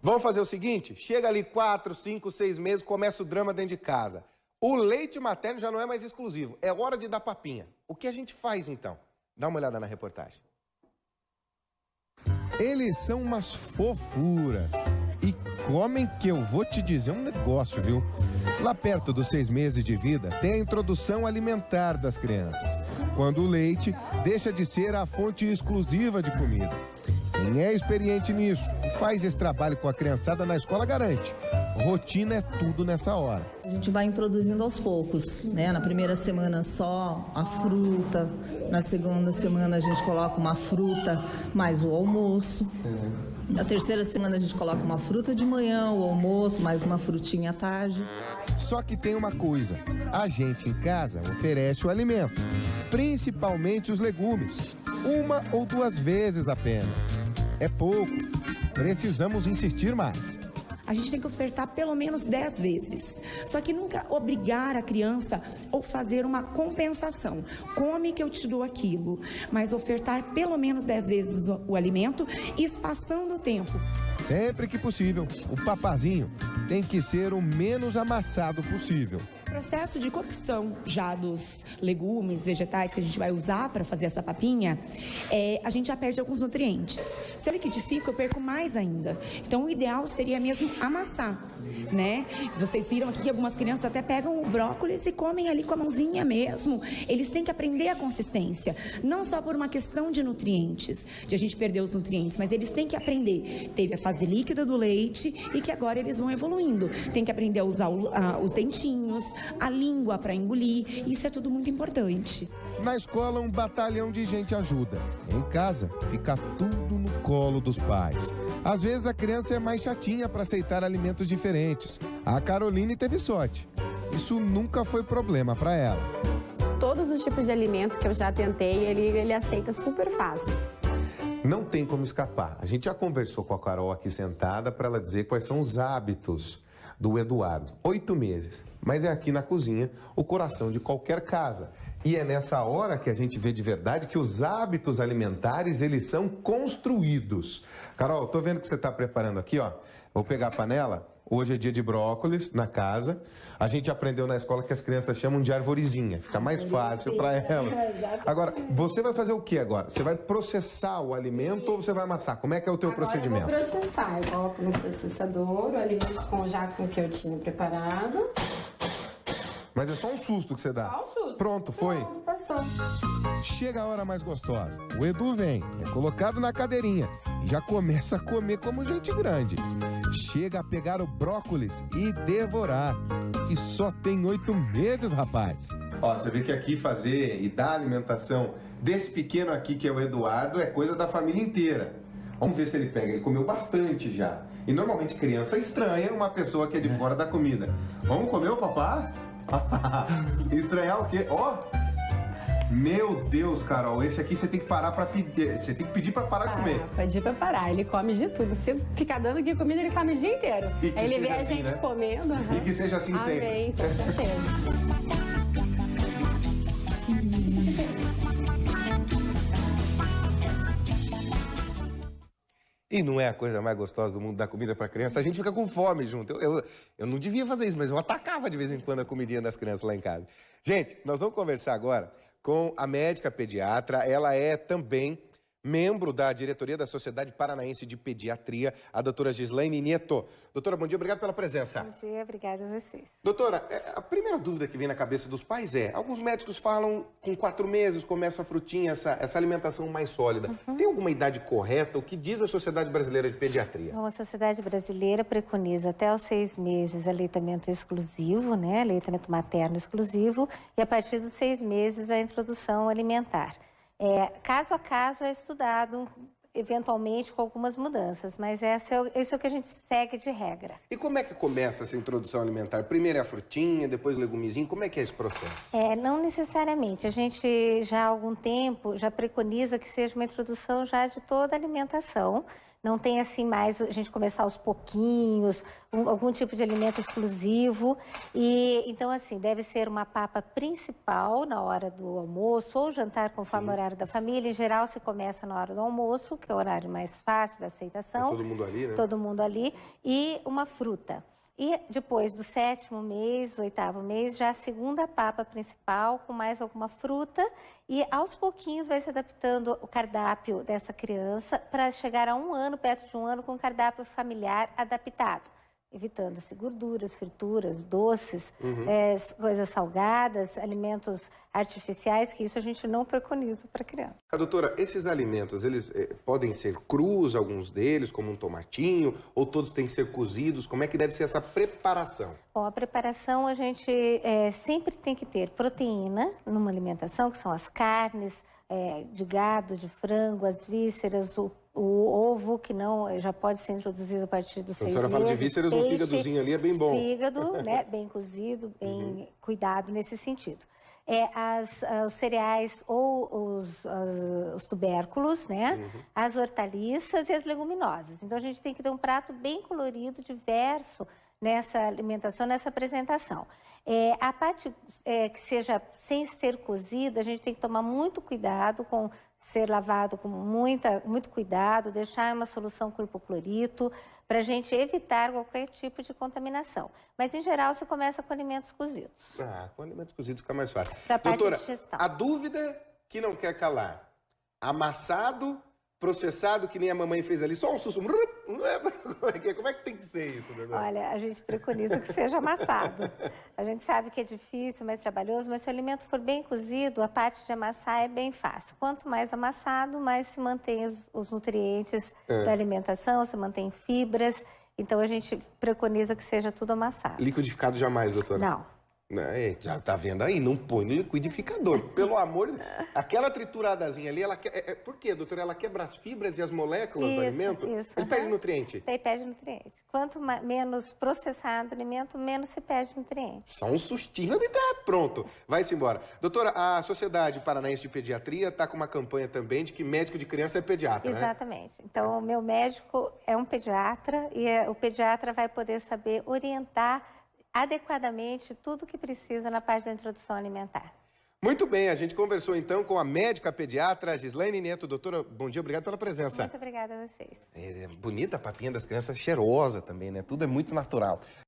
Vamos fazer o seguinte? Chega ali 4, 5, 6 meses, começa o drama dentro de casa. O leite materno já não é mais exclusivo. É hora de dar papinha. O que a gente faz, então? Dá uma olhada na reportagem. Eles são umas fofuras. E comem que eu vou te dizer um negócio, viu? Lá perto dos 6 meses de vida, tem a introdução alimentar das crianças, quando o leite deixa de ser a fonte exclusiva de comida. Quem é experiente nisso e faz esse trabalho com a criançada na escola garante. Rotina é tudo nessa hora. A gente vai introduzindo aos poucos, né? Na primeira semana só a fruta, na segunda semana a gente coloca uma fruta mais o almoço. Na terceira semana a gente coloca uma fruta de manhã, o almoço, mais uma frutinha à tarde. Só que tem uma coisa, a gente em casa oferece o alimento, principalmente os legumes, 1 ou 2 vezes apenas. É pouco, precisamos insistir mais. A gente tem que ofertar pelo menos 10 vezes. Só que nunca obrigar a criança ou fazer uma compensação. Come que eu te dou aquilo. Mas ofertar pelo menos 10 vezes o alimento, espaçando o tempo. Sempre que possível, o papazinho tem que ser o menos amassado possível. O processo de cocção já dos legumes, vegetais que a gente vai usar para fazer essa papinha, a gente já perde alguns nutrientes. Se eu liquidifico, eu perco mais ainda. Então, o ideal seria mesmo amassar, né? Vocês viram aqui que algumas crianças até pegam o brócolis e comem ali com a mãozinha mesmo. Eles têm que aprender a consistência, não só por uma questão de nutrientes, de a gente perder os nutrientes, mas eles têm que aprender. Teve a fase líquida do leite e que agora eles vão evoluindo. Tem que aprender a usar os dentinhos, a língua para engolir, isso é tudo muito importante. Na escola, um batalhão de gente ajuda. Em casa, fica tudo no colo dos pais. Às vezes, a criança é mais chatinha para aceitar alimentos diferentes. A Caroline teve sorte. Isso nunca foi problema para ela. Todos os tipos de alimentos que eu já tentei, ele aceita super fácil. Não tem como escapar. A gente já conversou com a Carol aqui sentada para ela dizer quais são os hábitos do Eduardo. 8 meses. Mas é aqui na cozinha o coração de qualquer casa. E é nessa hora que a gente vê de verdade que os hábitos alimentares, eles são construídos. Carol, tô vendo que você está preparando aqui, ó. Vou pegar a panela. Hoje é dia de brócolis na casa. A gente aprendeu na escola que as crianças chamam de arvorezinha. Fica mais fácil para elas. Agora, você vai fazer o que agora? Você vai processar o alimento ou você vai amassar? Como é que é o teu procedimento? Eu vou processar. Eu coloco no processador o alimento já com o que eu tinha preparado. Mas é só um susto que você dá. Só um susto. Pronto, foi? Pronto, passou. Chega a hora mais gostosa. O Edu vem, é colocado na cadeirinha e já começa a comer como gente grande. Chega a pegar o brócolis e devorar. E só tem 8 meses, rapaz. Ó, você vê que aqui fazer e dar alimentação desse pequeno aqui, que é o Eduardo, é coisa da família inteira. Vamos ver se ele pega. Ele comeu bastante já. E normalmente criança estranha uma pessoa que é de fora da comida. Vamos comer o papá? Estranhar o quê? Ó! Meu Deus, Carol, esse aqui você tem que parar pra pedir. Você tem que pedir pra parar de comer. Pedir pra parar, ele come de tudo. Se ficar dando aqui comida, ele come o dia inteiro. Aí ele vê a assim, gente né? comendo. E que seja assim sempre. Amém, com certeza. E não é a coisa mais gostosa do mundo dar comida para criança? A gente fica com fome junto. Eu não devia fazer isso, mas eu atacava de vez em quando a comidinha das crianças lá em casa. Gente, nós vamos conversar agora com a médica pediatra. Ela é também membro da diretoria da Sociedade Paranaense de Pediatria, a doutora Gislaine Nieto. Doutora, bom dia, obrigado pela presença. Bom dia, obrigada a vocês. Doutora, a primeira dúvida que vem na cabeça dos pais é, alguns médicos falam com 4 meses começa a frutinha, essa alimentação mais sólida. Tem alguma idade correta? O que diz a Sociedade Brasileira de Pediatria? Bom, a Sociedade Brasileira preconiza até os 6 meses aleitamento exclusivo, né? Aleitamento materno exclusivo, e a partir dos 6 meses a introdução alimentar. Caso a caso é estudado, eventualmente com algumas mudanças, mas isso é o que a gente segue de regra. E como é que começa essa introdução alimentar? Primeiro é a frutinha, depois o legumezinho, como é que é esse processo? Não necessariamente, a gente já há algum tempo já preconiza que seja uma introdução já de toda a alimentação, Não tem assim mais a gente começar aos pouquinhos, algum tipo de alimento exclusivo. E então assim, deve ser uma papa principal na hora do almoço ou jantar, conforme o horário da família. Em geral, se começa na hora do almoço, que é o horário mais fácil da aceitação. Todo mundo ali, né? Todo mundo ali. E uma fruta. E depois do 7º mês, 8º mês, já a segunda papa principal, com mais alguma fruta. E aos pouquinhos vai se adaptando o cardápio dessa criança para chegar a 1 ano, perto de 1 ano, com um cardápio familiar adaptado. Evitando-se gorduras, frituras, doces, coisas salgadas, alimentos artificiais, que isso a gente não preconiza para criança. Doutora, esses alimentos, eles podem ser crus, alguns deles, como um tomatinho, ou todos têm que ser cozidos? Como é que deve ser essa preparação? Bom, a preparação a gente sempre tem que ter proteína numa alimentação, que são as carnes de gado, de frango, as vísceras, o ovo, que não já pode ser introduzido a partir dos 6 meses. A senhora fala de vísceras, peixe, um fígadozinho ali é bem bom. Fígado, né, bem cozido, bem cuidado nesse sentido. Os cereais ou os tubérculos, né? As hortaliças e as leguminosas. Então, a gente tem que ter um prato bem colorido, diverso, nessa alimentação, nessa apresentação. A parte que seja sem ser cozida, a gente tem que tomar muito cuidado com ser lavado com muito cuidado, deixar uma solução com hipoclorito, para a gente evitar qualquer tipo de contaminação. Mas, em geral, se começa com alimentos cozidos. Com alimentos cozidos fica mais fácil. Doutora, a dúvida que não quer calar. Amassado, processado, que nem a mamãe fez ali, só um sussurro. Como é que tem que ser isso, doutora? Olha, a gente preconiza que seja amassado. A gente sabe que é difícil, mais trabalhoso, mas se o alimento for bem cozido, a parte de amassar é bem fácil. Quanto mais amassado, mais se mantém os nutrientes da alimentação, se mantém fibras. Então, a gente preconiza que seja tudo amassado. Liquidificado jamais, doutora? Não. Já tá vendo aí, não põe no liquidificador. Pelo amor de Deus. Aquela trituradazinha ali, por quê, doutora? Ela quebra as fibras e as moléculas do alimento? Isso. Ele perde nutriente? Ele perde nutriente. Quanto menos processado o alimento, menos se perde nutriente. Só um sustinho e tá pronto. Vai-se embora. Doutora, a Sociedade Paranaense de Pediatria está com uma campanha também de que médico de criança é pediatra, Exatamente. Então, o meu médico é um pediatra e o pediatra vai poder saber orientar adequadamente tudo o que precisa na parte da introdução alimentar. Muito bem, a gente conversou então com a médica pediatra Gislaine Neto. Doutora, bom dia, obrigado pela presença. Muito obrigada a vocês. Bonita a papinha das crianças, cheirosa também, né? Tudo é muito natural.